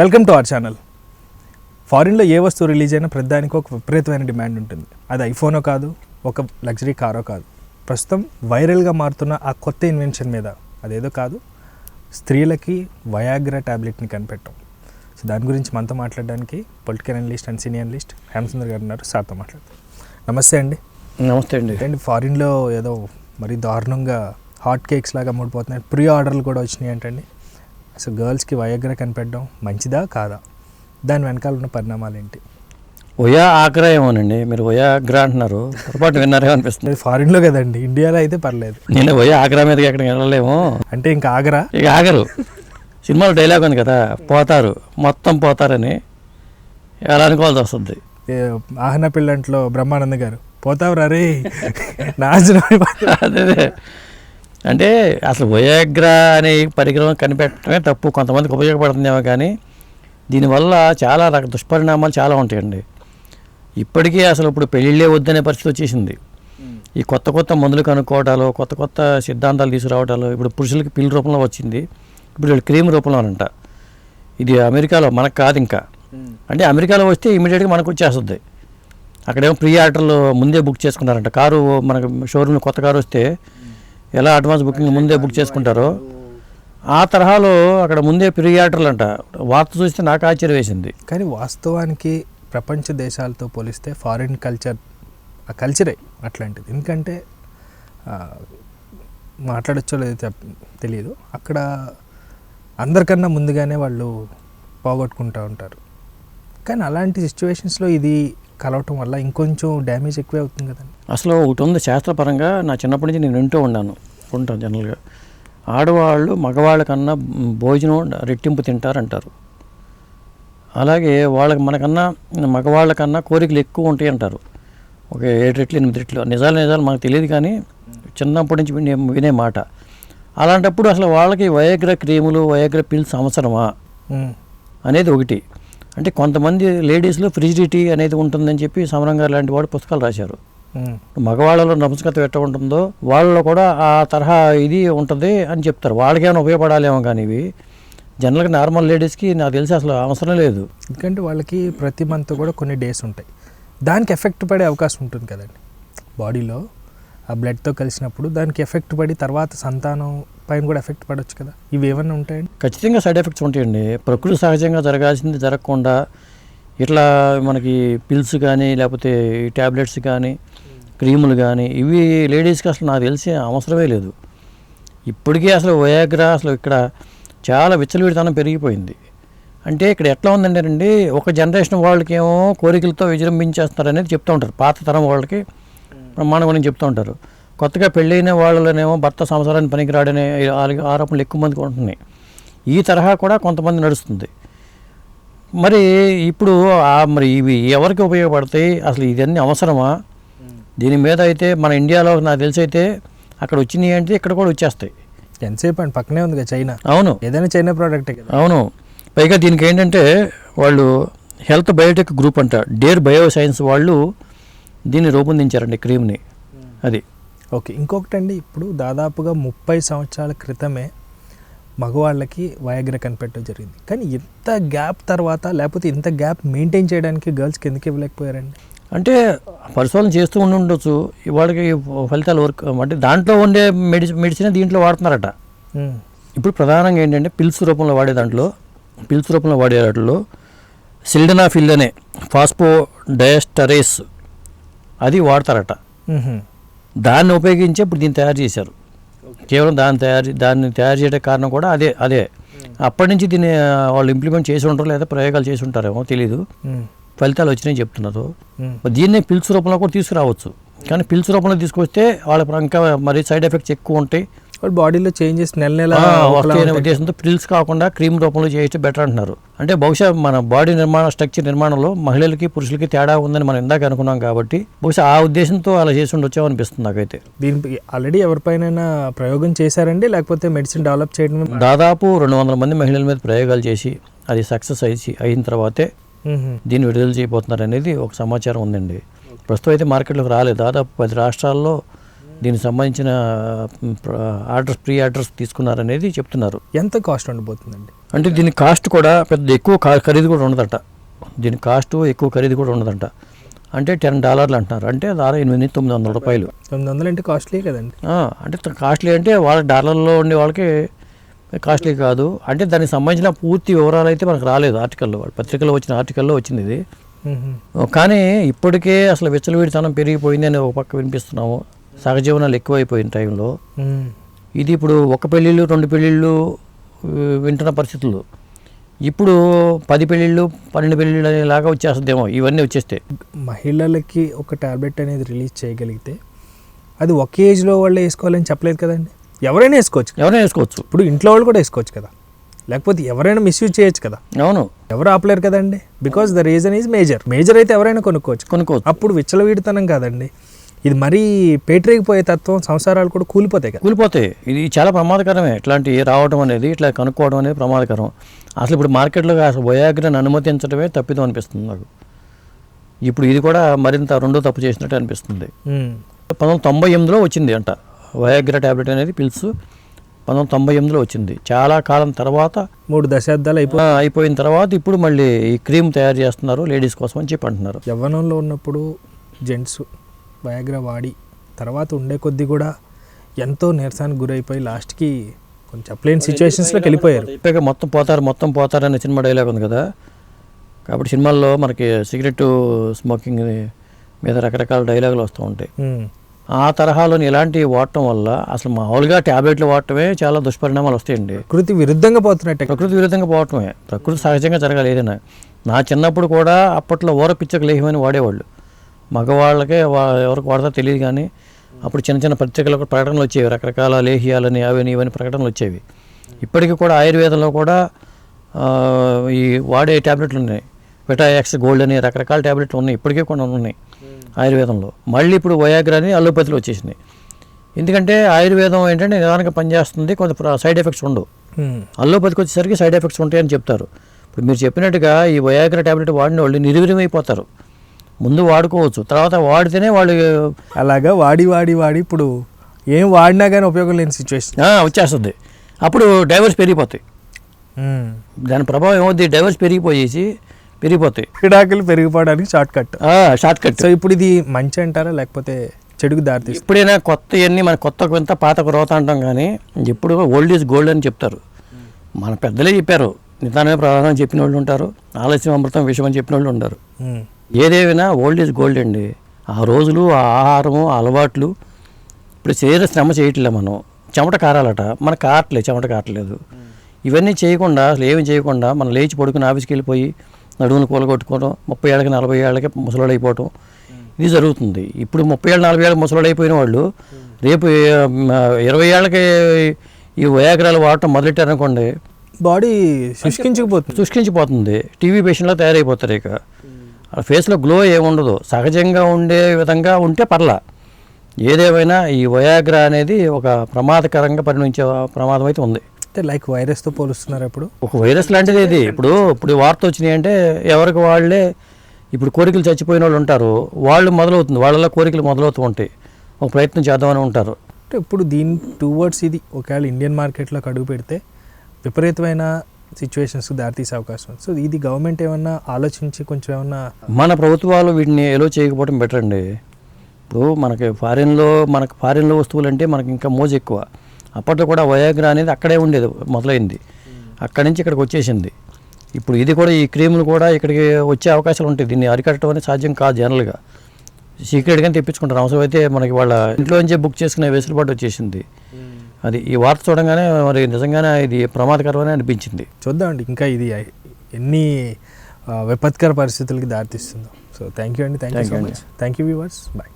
Welcome to our channel. ఫారిన్లో ఏ వస్తువు రిలీజ్ అయినా ప్రతిదానికి ఒక విపరీతమైన డిమాండ్ ఉంటుంది. అది ఐఫోనో కాదు, ఒక లగ్జరీ కారో కాదు. ప్రస్తుతం వైరల్గా మారుతున్న ఆ కొత్త ఇన్వెన్షన్ మీద అదేదో కాదు, స్త్రీలకి వయాగ్రా ట్యాబ్లెట్ని కనిపెట్టాం. సో దాని గురించి మనతో మాట్లాడడానికి political analyst and senior analyst Hemasundar గారు ఉన్నారు. సార్తో మాట్లాడతాం. నమస్తే అండి. నమస్తే అండి. అండి, ఫారిన్లో ఏదో మరి దారుణంగా హాట్ కేక్స్ లాగా అమ్ముడిపోతున్నాయి, ప్రీ ఆర్డర్లు కూడా వచ్చినాయి అంటండి. అసలు గర్ల్స్కి వయాగ్రా కనిపెట్టడం మంచిదా కాదా? దాని వెనకాల ఉన్న పరిణామాలు ఏంటి? వయా ఆగ్రా ఏమోనండి, మీరు వయా ఆగ్రా అంటున్నారు, పొరపాటు విన్నారేమో అనిపిస్తుంది. ఫారిన్లో కదండి, ఇండియాలో అయితే పర్లేదు. నేను వయా ఆగ్రా మీదకి ఎక్కడికి వెళ్ళలేము అంటే ఇంకా ఆగరా? ఇక ఆగరు. సినిమాలో డైలాగ్ ఉంది కదా, పోతారు మొత్తం పోతారని ఎలా అనుకోవాల్సి వస్తుంది. ఆహన పిల్లంట్లో బ్రహ్మానంద గారు పోతావు రే నాశనం. అదే అంటే అసలు వయాగ్రా అనే పరికరం కనిపెట్టడమే తప్పు. కొంతమందికి ఉపయోగపడుతుందేమో కానీ దీనివల్ల చాలా దుష్పరిణామాలు చాలా ఉంటాయండి. ఇప్పటికీ అసలు ఇప్పుడు పెళ్ళిళ్ళే వద్దనే పరిస్థితి వచ్చేసింది. ఈ కొత్త కొత్త మందులు కనుక్కోవటాలు, కొత్త కొత్త సిద్ధాంతాలు తీసుకురావటాలు. ఇప్పుడు పురుషులకి పిల్ రూపంలో వచ్చింది, ఇప్పుడు వీళ్ళు క్రీమ్ రూపంలోనంట. ఇది అమెరికాలో, మనకు కాదు ఇంకా. అంటే అమెరికాలో వస్తే ఇమీడియట్గా మనకు వచ్చేస్తుంది. అక్కడేమో ప్రీ ఆర్డర్లు ముందే బుక్ చేసుకున్నారంట. కారు మనకు షోరూమ్లో కొత్త కారు వస్తే ఎలా అడ్వాన్స్ బుకింగ్ ముందే బుక్ చేసుకుంటారో ఆ తరహాలో అక్కడ ముందే ప్రీ ఆర్డర్లు అంట. వార్త చూస్తే నాకు ఆశ్చర్యం వేసింది. కానీ వాస్తవానికి ప్రపంచ దేశాలతో పోలిస్తే ఫారిన్ కల్చర్, ఆ కల్చరే అట్లాంటిది. ఎందుకంటే మాట్లాడచ్చో లేదో తెలియదు, అక్కడ అందరికన్నా ముందుగానే వాళ్ళు పోగొట్టుకుంటూ ఉంటారు. కానీ అలాంటి సిచ్యువేషన్స్లో ఇది కలవటం వల్ల ఇంకొంచెం డ్యామేజ్ ఎక్కువే అవుతుంది కదండి. అసలు ఒకటి ఉంది శాస్త్రపరంగా, నా చిన్నప్పటి నుంచి నేను ఉంటాను జనరల్గా. ఆడవాళ్ళు మగవాళ్ళ కన్నా భోజనం రెట్టింపు తింటారంటారు. అలాగే వాళ్ళకి మనకన్నా మగవాళ్ళ కన్నా కోరికలు ఎక్కువ ఉంటాయి అంటారు. ఒక 7 రెట్లు 8 రెట్లు. నిజాలు మనకు తెలియదు కానీ చిన్నప్పటి నుంచి వినే మాట. అలాంటప్పుడు అసలు వాళ్ళకి వయాగ్రా క్రీములు, వయాగ్రా పిల్స్ అవసరమా అనేది ఒకటి. అంటే కొంతమంది లేడీస్లో ఫ్రిజిడిటీ అనేది ఉంటుందని చెప్పి సమరం గారు లాంటి వాడు పుస్తకాలు రాశారు. మగవాళ్ళలో నపుంసకత్వం ఎట్లా ఉంటుందో వాళ్ళలో కూడా ఆ తరహా ఇది ఉంటుంది అని చెప్తారు. వాళ్ళకేమైనా ఉపయోగపడాలేమో కానీ ఇవి జనరల్గా నార్మల్ లేడీస్కి నాకు తెలిసి అసలు అవసరం లేదు. ఎందుకంటే వాళ్ళకి ప్రతి మంత్ కూడా కొన్ని డేస్ ఉంటాయి, దానికి ఎఫెక్ట్ పడే అవకాశం ఉంటుంది కదండి. బాడీలో ఆ బ్లడ్తో కలిసినప్పుడు దానికి ఎఫెక్ట్ పడి తర్వాత సంతానం పైన కూడా ఎఫెక్ట్ పడవచ్చు కదా. ఇవి ఏమన్నా ఉంటాయండి? ఖచ్చితంగా సైడ్ ఎఫెక్ట్స్ ఉంటాయండి. ప్రకృతి సహజంగా జరగాల్సింది జరగకుండా ఇట్లా మనకి పిల్స్ కానీ లేకపోతే ట్యాబ్లెట్స్ కానీ క్రీములు కానీ ఇవి లేడీస్కి అసలు నాకు తెలిసి అవసరమే లేదు. ఇప్పటికీ అసలు వయాగ్రా అసలు ఇక్కడ చాలా విచ్చలవిడితనం పెరిగిపోయింది. అంటే ఇక్కడ ఎట్లా ఉందంటేనండి, ఒక జనరేషన్ వాళ్ళకి ఏమో కోరికలతో విజృంభించేస్తున్నారు అనేది చెప్తూ ఉంటారు. పాత తరం వాళ్ళకి బ్రహ్మాండంగా చెప్తూ ఉంటారు. కొత్తగా పెళ్ళైన వాళ్ళనేమో భర్త సంసారాన్ని పనికిరాడనే ఆరోపణలు ఎక్కువ మందికి ఉంటున్నాయి. ఈ తరహా కూడా కొంతమంది నడుస్తుంది. మరి ఇప్పుడు మరి ఇవి ఎవరికి ఉపయోగపడతాయి, అసలు ఇదన్నీ అవసరమా? దీని మీద అయితే మన ఇండియాలో నాకు తెలిసి అయితే అక్కడ వచ్చినాయి అంటే ఇక్కడ కూడా వచ్చేస్తాయి. ఎంతసేపు అండి, పక్కనే ఉంది కదా చైనా. అవును, ఏదైనా చైనా ప్రోడక్టే కదా. అవును. పైగా దీనికి ఏంటంటే వాళ్ళు హెల్త్ బయోటెక్ గ్రూప్ అంట, డేర్ బయో సైన్స్ వాళ్ళు దీన్ని రూపొందించారండి క్రీమ్ని. అది ఓకే. ఇంకొకటి అండి, ఇప్పుడు దాదాపుగా 30 సంవత్సరాల క్రితమే మగవాళ్ళకి వయాగ్రా కనిపెట్టడం జరిగింది. కానీ ఇంత గ్యాప్ తర్వాత, లేకపోతే ఇంత గ్యాప్ మెయింటైన్ చేయడానికి గర్ల్స్కి ఎందుకు ఇవ్వలేకపోయారండి? అంటే పరిశోధన చేస్తూ ఉండొచ్చు, వాళ్ళకి ఫలితాలు వర్క్ అంటే దాంట్లో ఉండే మెడిసిన్ దీంట్లో వాడుతున్నారట. ఇప్పుడు ప్రధానంగా ఏంటంటే పిల్స్ రూపంలో వాడే దాంట్లో సిల్డనాఫిల్ అనే ఫాస్ఫోడైఎస్టరేస్ అది వాడతారట. దాన్ని ఉపయోగించి ఇప్పుడు దీన్ని తయారు చేశారు. కేవలం దాన్ని తయారు చేయడం కారణం కూడా అదే. అప్పటి నుంచి దీన్ని వాళ్ళు ఇంప్లిమెంట్ చేసి ఉంటారు లేదా ప్రయోగాలు చేసి ఉంటారేమో తెలీదు. ఫలితాలు వచ్చినాయి చెప్తున్నారు. దీన్నే పిల్స్ రూపంలో కూడా తీసుకురావచ్చు. కానీ పిల్స్ రూపంలో తీసుకొస్తే వాళ్ళ ఇంకా మరి సైడ్ ఎఫెక్ట్స్ ఎక్కువ ఉంటాయి. బాడీలో చేంజెస్ నెల వస్తాయనే ఉద్దేశంతో పిల్స్ కాకుండా క్రీమ్ రూపంలో చేయొచ్చు బెటర్ అంటున్నారు. అంటే బహుశా మన బాడీ స్ట్రక్చర్ నిర్మాణంలో మహిళలకి పురుషులకి తేడా ఉందని మనం ఇందాక అనుకున్నాం కాబట్టి బహుశా ఆ ఉద్దేశంతో అలా చేసి ఉండొచ్చామో అనిపిస్తుంది నాకైతే. దీనికి ఆల్రెడీ ఎవరిపైన ప్రయోగం చేశారండి, లేకపోతే మెడిసిన్ డెవలప్ చేయడం? దాదాపు 200 మంది మహిళల మీద ప్రయోగాలు చేసి అది సక్సెస్ అయిన తర్వాతే దీన్ని విడుదల చేయబోతున్నారు అనేది ఒక సమాచారం ఉందండి. ప్రస్తుతం అయితే మార్కెట్లోకి రాలేదు. దాదాపు 10 రాష్ట్రాల్లో దీనికి సంబంధించిన ఆర్డర్స్ ప్రీ ఆర్డర్స్ తీసుకున్నారనేది చెప్తున్నారు. ఎంత కాస్ట్ ఉండబోతుందండి? అంటే దీని కాస్ట్ కూడా పెద్ద ఎక్కువ ఖరీదు కూడా ఉండదంట. దీని కాస్ట్ ఎక్కువ ఖరీదు కూడా ఉండదంట. అంటే $10 అంటున్నారు. అంటే దాదాపు $800-900. 900 అంటే కాస్ట్లీ కదండి. అంటే కాస్ట్లీ అంటే వాళ్ళ డాలర్లో ఉండే వాళ్ళకి కాస్ట్లీ కాదు. అంటే దానికి సంబంధించిన పూర్తి వివరాలు అయితే మనకు రాలేదు ఆర్టికల్లో, వాళ్ళ పత్రికలో వచ్చిన ఆర్టికల్లో వచ్చింది ఇది. కానీ ఇప్పటికే అసలు విచ్చలవిడితనం పెరిగిపోయింది అని ఒక పక్క వినిపిస్తున్నాము. సహజీవనాలు ఎక్కువైపోయిన టైంలో ఇది ఇప్పుడు ఒక పెళ్ళిళ్ళు 2 పెళ్ళిళ్ళు వింటున్న పరిస్థితులు. ఇప్పుడు 10 పెళ్ళిళ్ళు 12 పెళ్ళిళ్ళు అనేలాగా వచ్చేస్తుందేమో ఇవన్నీ వచ్చేస్తే. మహిళలకి ఒక టాబ్లెట్ అనేది రిలీజ్ చేయగలిగితే అది ఒక ఏజ్లో వాళ్ళే వేసుకోవాలని చెప్పలేదు కదండి. ఎవరైనా వేసుకోవచ్చు. ఇప్పుడు ఇంట్లో వాళ్ళు కూడా వేసుకోవచ్చు కదా, లేకపోతే ఎవరైనా మిస్యూజ్ చేయొచ్చు కదా. అవును, ఎవరు ఆపలేరు కదండి. Because the reason is major అయితే ఎవరైనా కొనుక్కోవచ్చు. అప్పుడు విచ్చలవిడితనం కాదండి, ఇది మరీ పేటరేగిపోయే తత్వం, సంసారాలు కూడా కూలిపోతాయి. ఇది చాలా ప్రమాదకరమే. ఇట్లాంటి రావడం అనేది, ఇట్లా కనుక్కోవడం అనేది ప్రమాదకరం. అసలు ఇప్పుడు మార్కెట్లో అసలు వయాగ్రాని అనుమతించడమే తప్పిదం అనిపిస్తుంది నాకు. ఇప్పుడు ఇది కూడా మరింత రెండో తప్పు చేసినట్టు అనిపిస్తుంది. 1998లో వచ్చింది అంట వయాగ్రా టాబ్లెట్ అనేది, పిల్స్ 1998లో వచ్చింది. చాలా కాలం తర్వాత 3 దశాబ్దాలు అయిపోయిన తర్వాత ఇప్పుడు మళ్ళీ ఈ క్రీమ్ తయారు చేస్తున్నారు లేడీస్ కోసం అని చెప్పి అంటున్నారు. యవ్వనంలో ఉన్నప్పుడు జెంట్స్ వయాగ్రా వాడి తర్వాత ఉండే కొద్దీ కూడా ఎంతో నీరసానికి గురైపోయి లాస్ట్కి కొంచెం చెప్పలేని సిచ్యువేషన్స్లోకి వెళ్ళిపోయారు. మొత్తం పోతారు అనే సినిమా డైలాగ్ ఉంది కదా. కాబట్టి సినిమాల్లో మనకి సిగరెట్ స్మోకింగ్ మీద రకరకాల డైలాగులు వస్తూ ఉంటాయి. ఆ తరహాలోని ఇలాంటివి వాడటం వల్ల అసలు మామూలుగా ట్యాబ్లెట్లు వాడటమే చాలా దుష్పరిణామాలు వస్తాయండి. ప్రకృతి విరుద్ధంగా పోవటమే. ప్రకృతి సహజంగా జరగాలి ఏదైనా. నా చిన్నప్పుడు కూడా అప్పట్లో ఊరపిచ్చక లేహమని వాడేవాళ్ళు. మగవాళ్ళకే ఎవరికి వాడతారో తెలియదు, కానీ అప్పుడు చిన్న పత్రికలకు ప్రకటనలు వచ్చేవి, రకరకాల లేహ్యాలని అవని ఇవన్నీ ప్రకటనలు వచ్చేవి. ఇప్పటికీ కూడా ఆయుర్వేదంలో కూడా ఈ వాడే ట్యాబ్లెట్లు ఉన్నాయి. విటాఎక్స్ గోల్డ్ అని రకరకాల ట్యాబ్లెట్లు ఉన్నాయి, ఇప్పటికీ కూడా ఉన్నాయి ఆయుర్వేదంలో. మళ్ళీ ఇప్పుడు వయాగ్రాని అలోపతిలో వచ్చేసినాయి. ఎందుకంటే ఆయుర్వేదం ఏంటంటే నిదానంగా పనిచేస్తుంది, కొంత సైడ్ ఎఫెక్ట్స్ ఉండవు. అలోపతికి వచ్చేసరికి సైడ్ ఎఫెక్ట్స్ ఉంటాయని చెప్తారు. ఇప్పుడు మీరు చెప్పినట్టుగా ఈ వయాగ్రా ట్యాబ్లెట్ వాడిన వాళ్ళు నిర్వీర్యమైపోతారు. ముందు వాడుకోవచ్చు, తర్వాత వాడితేనే వాళ్ళు అలాగా వాడి ఇప్పుడు ఏం వాడినా కానీ ఉపయోగం లేని సిచ్యువేషన్ వచ్చేస్తుంది. అప్పుడు డైవర్స్ పెరిగిపోతాయి. దాని ప్రభావం ఏమవుతుంది, డైవర్స్ పెరిగిపోతాయి, విడాకులు పెరిగిపోవడానికి షార్ట్ కట్. సో ఇప్పుడు ఇది మంచి అంటారా లేకపోతే చెడుకు దారితీస్తుంది? ఎప్పుడైనా కొత్తవన్నీ మన కొత్త కొంత పాత రోత అంటాం, కానీ ఎప్పుడు ఓల్డ్ ఈజ్ గోల్డ్ అని చెప్తారు. మన పెద్దలే చెప్పారు, నిదానమే ప్రధానం చెప్పిన వాళ్ళు ఉంటారు, ఆలస్యం అమృతం విషయం అని చెప్పిన వాళ్ళు ఉంటారు. ఏదేమైనా ఓల్డ్ ఈజ్ గోల్డ్ అండి. ఆ రోజులు, ఆ ఆహారము, ఆ అలవాట్లు. ఇప్పుడు శరీర శ్రమ చేయట్లే మనం, చెమట కారాలట, మనకు చెమట కారట్లేదు. ఇవన్నీ చేయకుండా, అసలు ఏమి చేయకుండా మనం లేచి పడుకుని ఆఫీస్కి వెళ్ళిపోయి నడువును కూలగొట్టుకోవడం, 30 ఏళ్ళకి 40 ఏళ్ళకి ముసలోడు అయిపోవటం, ఇది జరుగుతుంది. ఇప్పుడు 30 ఏళ్ళు 40 ఏళ్ళకి ముసలోడు అయిపోయిన వాళ్ళు రేపు 20 ఏళ్ళకి ఈ వయాగ్రాలు వాడటం మొదలెట్టారనుకోండి, బాడీ శుష్కించిపోతుంది, టీవీ పేషెంట్లా తయారైపోతారు. ఇక ఫేస్లో గ్లో ఏముండదు, సహజంగా ఉండే విధంగా ఉంటే పర్లా. ఏదేమైనా ఈ వయాగ్రా అనేది ఒక ప్రమాదకరంగా పరిణమించే ప్రమాదం అయితే ఉంది. లైక్ వైరస్తో పోలుస్తున్నారు. ఇప్పుడు ఒక వైరస్ లాంటిది ఇది. ఇప్పుడు వార్త వచ్చినాయి అంటే ఎవరికి వాళ్ళే, ఇప్పుడు కోరికలు చచ్చిపోయిన వాళ్ళు ఉంటారు, వాళ్ళు వాళ్ళ కోరికలు మొదలవుతూ ఉంటాయి, ఒక ప్రయత్నం చేద్దామని ఉంటారు. అంటే ఇప్పుడు దీని టువర్డ్స్ ఇది ఒకవేళ ఇండియన్ మార్కెట్లోకి అడుగు పెడితే విపరీతమైన సిచ్యువేషన్స్ దారితీసే అవకాశం ఉంది. సో ఇది గవర్నమెంట్ ఏమన్నా ఆలోచించి కొంచెం ఏమన్నా, మన ప్రభుత్వాలు వీటిని ఎలో చేయకపోవడం బెటర్ అండి. ఇప్పుడు మనకి ఫారిన్లో వస్తువులు అంటే మనకి ఇంకా మోజు ఎక్కువ. అప్పట్లో కూడా వయాగ్రా అనేది అక్కడే ఉండేది, మొదలైంది, అక్కడి నుంచి ఇక్కడికి వచ్చేసింది. ఇప్పుడు ఇది కూడా, ఈ క్రీములు కూడా ఇక్కడికి వచ్చే అవకాశాలు ఉంటాయి. దీన్ని అరికట్టడం అనేది సాధ్యం కాదు. జనరల్గా సీక్రెట్గానే తెప్పించుకుంటారు. అవసరమైతే మనకి వాళ్ళ ఇంట్లో నుంచే బుక్ చేసుకునే వెసులుబాటు వచ్చేసింది. అది ఈ వార్త చూడంగానే మరి నిజంగానే ఇది ప్రమాదకరమని అనిపించింది. చూద్దామండి ఇంకా ఇది ఎన్ని విపత్కర పరిస్థితులకి దారితీస్తుందో. సో థ్యాంక్ యూ అండి, thank you so much. Thank you viewers, bye.